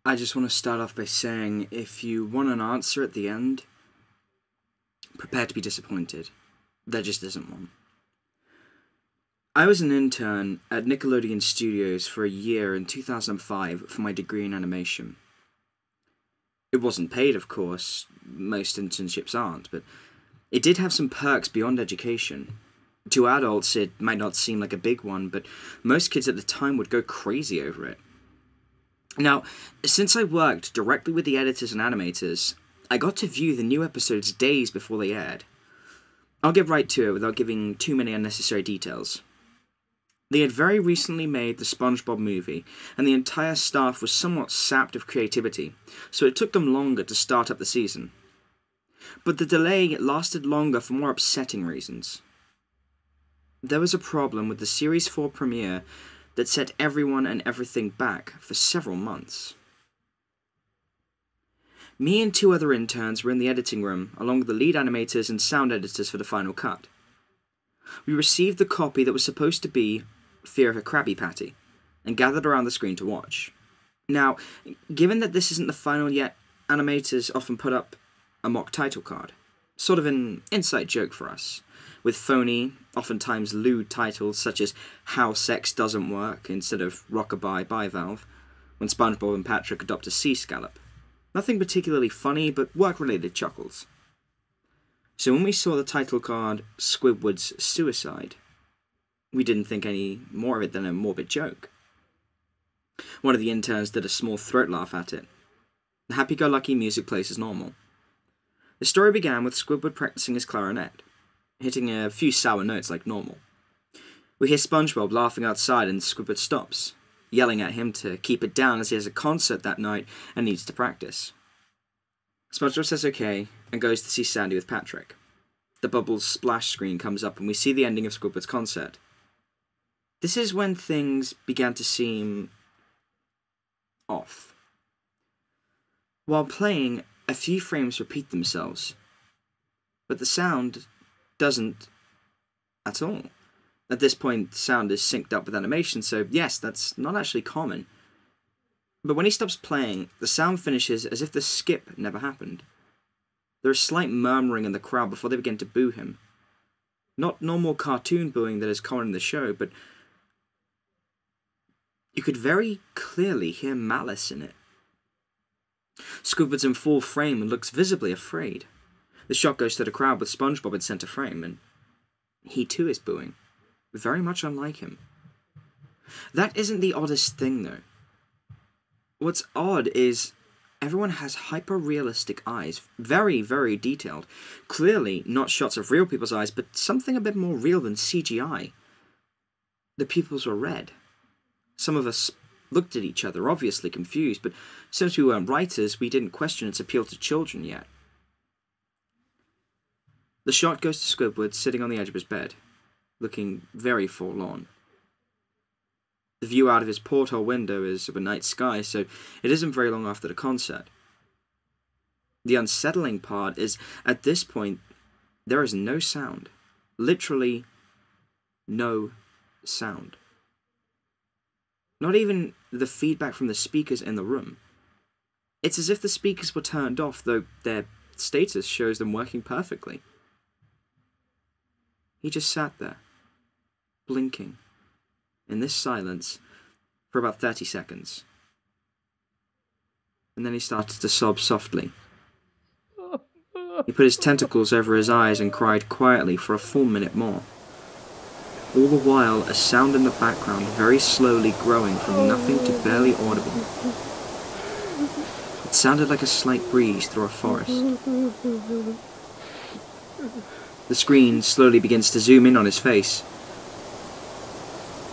I just want to start off by saying, if you want an answer at the end, prepare to be disappointed. There just isn't one. I was an intern at Nickelodeon Studios for a year in 2005 for my degree in animation. It wasn't paid, of course, most internships aren't, but it did have some perks beyond education. To adults, it might not seem like a big one, but most kids at the time would go crazy over it. Now, since I worked directly with the editors and animators, I got to view the new episodes days before they aired. I'll get right to it without giving too many unnecessary details. They had very recently made the SpongeBob movie, and the entire staff was somewhat sapped of creativity, so it took them longer to start up the season. But the delay lasted longer for more upsetting reasons. There was a problem with the Series 4 premiere that set everyone and everything back for several months. Me and two other interns were in the editing room, along with the lead animators and sound editors for the final cut. We received the copy that was supposed to be Fear of a Krabby Patty, and gathered around the screen to watch. Now, given that this isn't the final yet, animators often put up a mock title card, sort of an inside joke for us, with phony, oftentimes lewd titles such as How Sex Doesn't Work instead of Rockabye Bivalve, when SpongeBob and Patrick adopt a sea scallop. Nothing particularly funny, but work-related chuckles. So when we saw the title card, Squidward's Suicide, we didn't think any more of it than a morbid joke. One of the interns did a small throat laugh at it. The happy-go-lucky music plays as normal. The story began with Squidward practicing his clarinet, hitting a few sour notes like normal. We hear SpongeBob laughing outside and Squidward stops, yelling at him to keep it down as he has a concert that night and needs to practice. SpongeBob says okay and goes to see Sandy with Patrick. The Bubbles splash screen comes up and we see the ending of Squidward's concert. This is when things began to seem off. While playing, a few frames repeat themselves, but the sound doesn't at all. At this point, sound is synced up with animation, so yes, that's not actually common. But when he stops playing, the sound finishes as if the skip never happened. There is slight murmuring in the crowd before they begin to boo him. Not normal cartoon booing that is common in the show, but you could very clearly hear malice in it. Squidward's in full frame and looks visibly afraid. The shot goes to the crowd with SpongeBob in center frame, and he too is booing. Very much unlike him. That isn't the oddest thing, though. What's odd is everyone has hyper-realistic eyes, very, very detailed. Clearly not shots of real people's eyes, but something a bit more real than CGI. The pupils were red. Some of us looked at each other, obviously confused, but since we weren't writers, we didn't question its appeal to children yet. The shot goes to Squidward sitting on the edge of his bed, looking very forlorn. The view out of his porthole window is of a night sky, so it isn't very long after the concert. The unsettling part is, at this point, there is no sound. Literally, no sound. Not even the feedback from the speakers in the room. It's as if the speakers were turned off, though their status shows them working perfectly. He just sat there, blinking, in this silence, for about 30 seconds. And then he started to sob softly. He put his tentacles over his eyes and cried quietly for a full minute more. All the while, a sound in the background very slowly growing from nothing to barely audible. It sounded like a slight breeze through a forest. The screen slowly begins to zoom in on his face.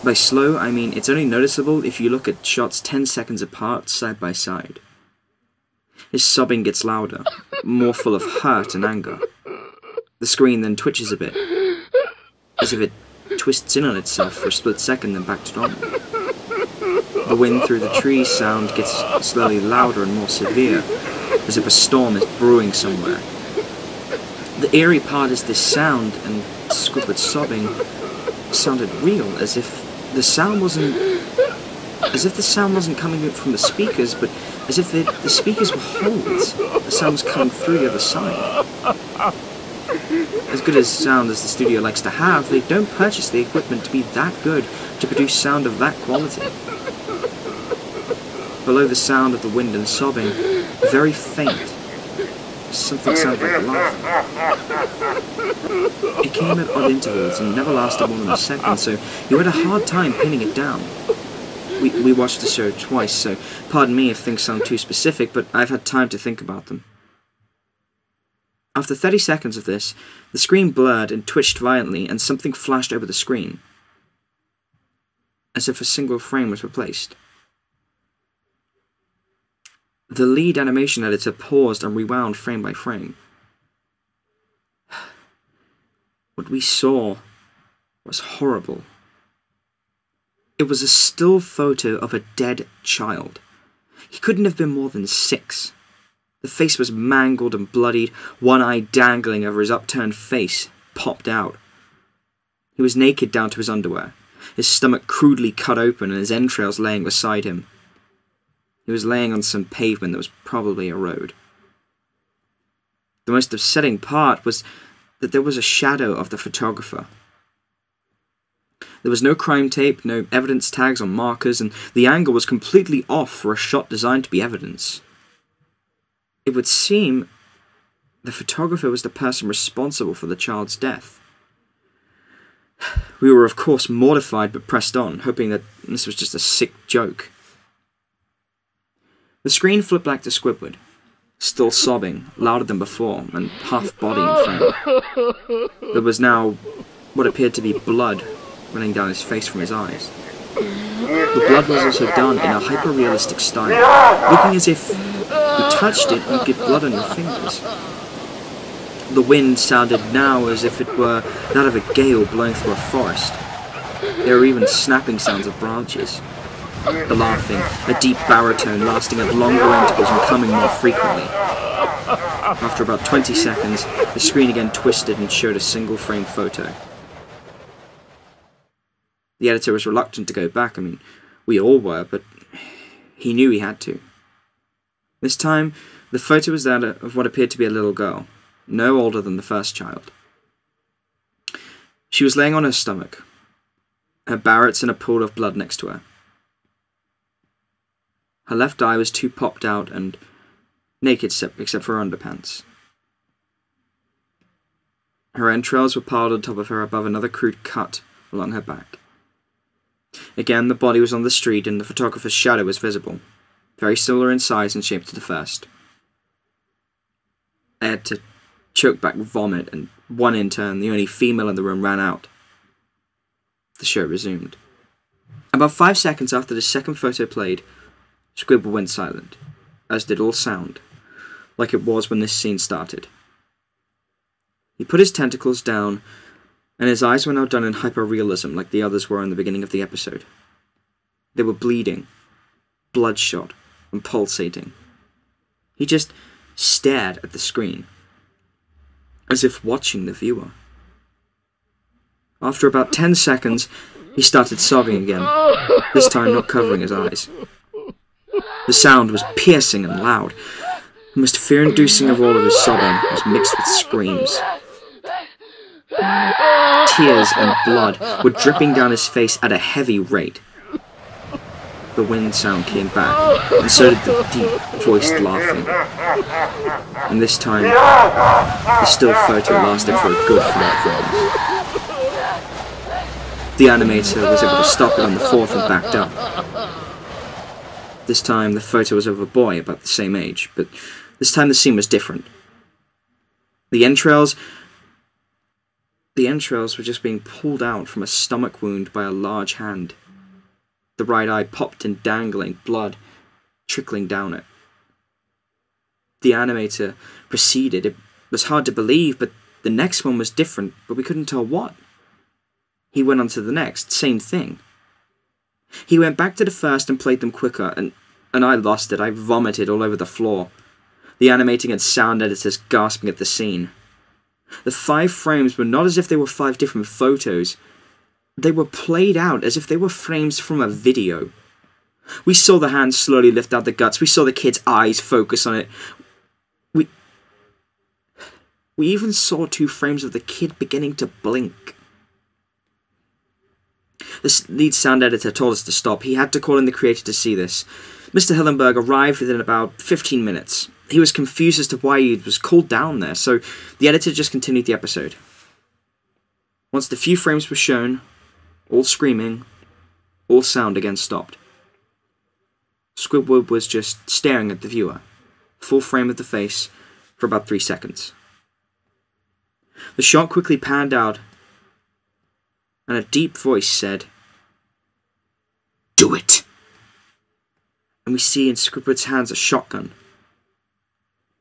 By slow, I mean it's only noticeable if you look at shots 10 seconds apart, side by side. His sobbing gets louder, more full of hurt and anger. The screen then twitches a bit, as if it twists in on itself for a split second, then back to normal. The wind through the trees sound gets slowly louder and more severe, as if a storm is brewing somewhere. The eerie part is this sound, and Squidward's sobbing sounded real, as if the sound wasn't coming from the speakers, but as if the speakers were holes. The sound was coming through the other side. As good as sound as the studio likes to have, they don't purchase the equipment to be that good to produce sound of that quality. Below the sound of the wind and sobbing, very faint, something sounded like laughing. It came at odd intervals and never lasted more than a second, so you had a hard time pinning it down. We watched the show twice, so pardon me if things sound too specific, but I've had time to think about them. After 30 seconds of this, the screen blurred and twitched violently, and something flashed over the screen, as if a single frame was replaced. The lead animation editor paused and rewound frame by frame. What we saw was horrible. It was a still photo of a dead child. He couldn't have been more than 6. The face was mangled and bloodied, one eye dangling over his upturned face, popped out. He was naked down to his underwear, his stomach crudely cut open and his entrails laying beside him. He was laying on some pavement that was probably a road. The most upsetting part was that there was a shadow of the photographer. There was no crime tape, no evidence tags or markers, and the angle was completely off for a shot designed to be evidence. It would seem the photographer was the person responsible for the child's death. We were of course mortified but pressed on, hoping that this was just a sick joke. The screen flipped back to Squidward, still sobbing, louder than before, and half body in frame. There was now what appeared to be blood running down his face from his eyes. The blood was also done in a hyper-realistic style, looking as if you touched it and you'd get blood on your fingers. The wind sounded now as if it were that of a gale blowing through a forest. There were even snapping sounds of branches. The laughing, a deep baritone lasting at longer intervals and coming more frequently. After about 20 seconds, the screen again twisted and showed a single frame photo. The editor was reluctant to go back. I mean, we all were, but he knew he had to. This time, the photo was that of what appeared to be a little girl, no older than the first child. She was laying on her stomach, her Barrett's in a pool of blood next to her. Her left eye was too popped out and naked except for her underpants. Her entrails were piled on top of her above another crude cut along her back. Again, the body was on the street and the photographer's shadow was visible, very similar in size and shape to the first. I had to choke back vomit, and one intern, the only female in the room, ran out. The show resumed. About 5 seconds after the second photo played, Squidward went silent, as did all sound, like it was when this scene started. He put his tentacles down, and his eyes were now done in hyper-realism like the others were in the beginning of the episode. They were bleeding, bloodshot, and pulsating. He just stared at the screen, as if watching the viewer. After about 10 seconds, he started sobbing again, this time not covering his eyes. The sound was piercing and loud. The most fear-inducing of all of his sobbing was mixed with screams. Tears and blood were dripping down his face at a heavy rate. The wind sound came back, and so did the deep-voiced laughing. And this time, the still photo lasted for a good 4 frames. The animator was able to stop it on the 4th and backed up. This time, the photo was of a boy about the same age, but this time the scene was different. The entrails were just being pulled out from a stomach wound by a large hand. The right eye popped and dangling, blood trickling down it. The animator proceeded. It was hard to believe, but the next one was different, but we couldn't tell what. He went on to the next, same thing. He went back to the first and played them quicker, and I lost it. I vomited all over the floor. The animating and sound editors gasping at the scene. The 5 frames were not as if they were 5 different photos. They were played out as if they were frames from a video. We saw the hand slowly lift out the guts. We saw the kid's eyes focus on it. We even saw 2 frames of the kid beginning to blink. The lead sound editor told us to stop. He had to call in the creator to see this. Mr. Hillenberg arrived within about 15 minutes. He was confused as to why he was called down there, so the editor just continued the episode. Once the few frames were shown, all screaming, all sound again stopped. Squidward was just staring at the viewer, full frame of the face, for about 3 seconds. The shot quickly panned out, and a deep voice said, "Do it!" And we see in Squidward's hands a shotgun.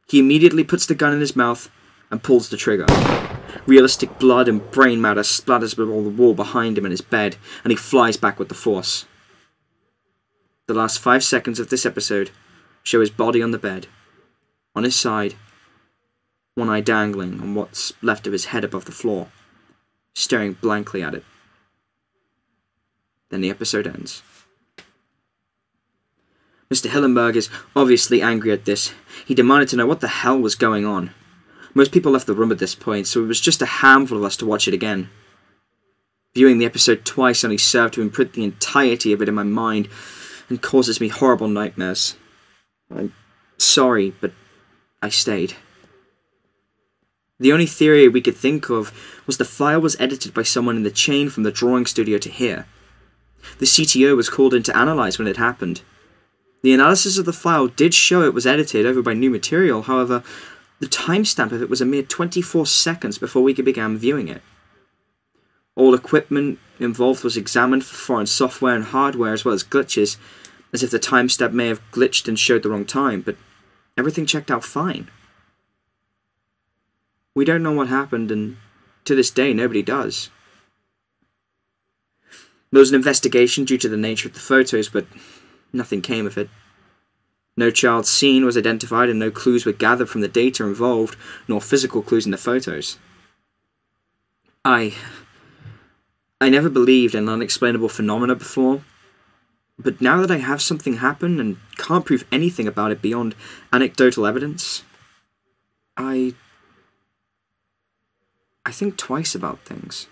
He immediately puts the gun in his mouth and pulls the trigger. Realistic blood and brain matter splatters on the wall behind him in his bed, and he flies back with the force. The last 5 seconds of this episode show his body on the bed, on his side, one eye dangling on what's left of his head above the floor, staring blankly at it. Then the episode ends. Mr. Hillenberg is obviously angry at this. He demanded to know what the hell was going on. Most people left the room at this point, so it was just a handful of us to watch it again. Viewing the episode twice only served to imprint the entirety of it in my mind and causes me horrible nightmares. I'm sorry, but I stayed. The only theory we could think of was the file was edited by someone in the chain from the drawing studio to here. The CTO was called in to analyze when it happened. The analysis of the file did show it was edited over by new material, however, the timestamp of it was a mere 24 seconds before we began viewing it. All equipment involved was examined for foreign software and hardware as well as glitches, as if the timestamp may have glitched and showed the wrong time, but everything checked out fine. We don't know what happened, and to this day nobody does. There was an investigation due to the nature of the photos, but nothing came of it. No child scene was identified and no clues were gathered from the data involved, nor physical clues in the photos. I never believed in unexplainable phenomena before, but now that I have something happen and can't prove anything about it beyond anecdotal evidence, I think twice about things.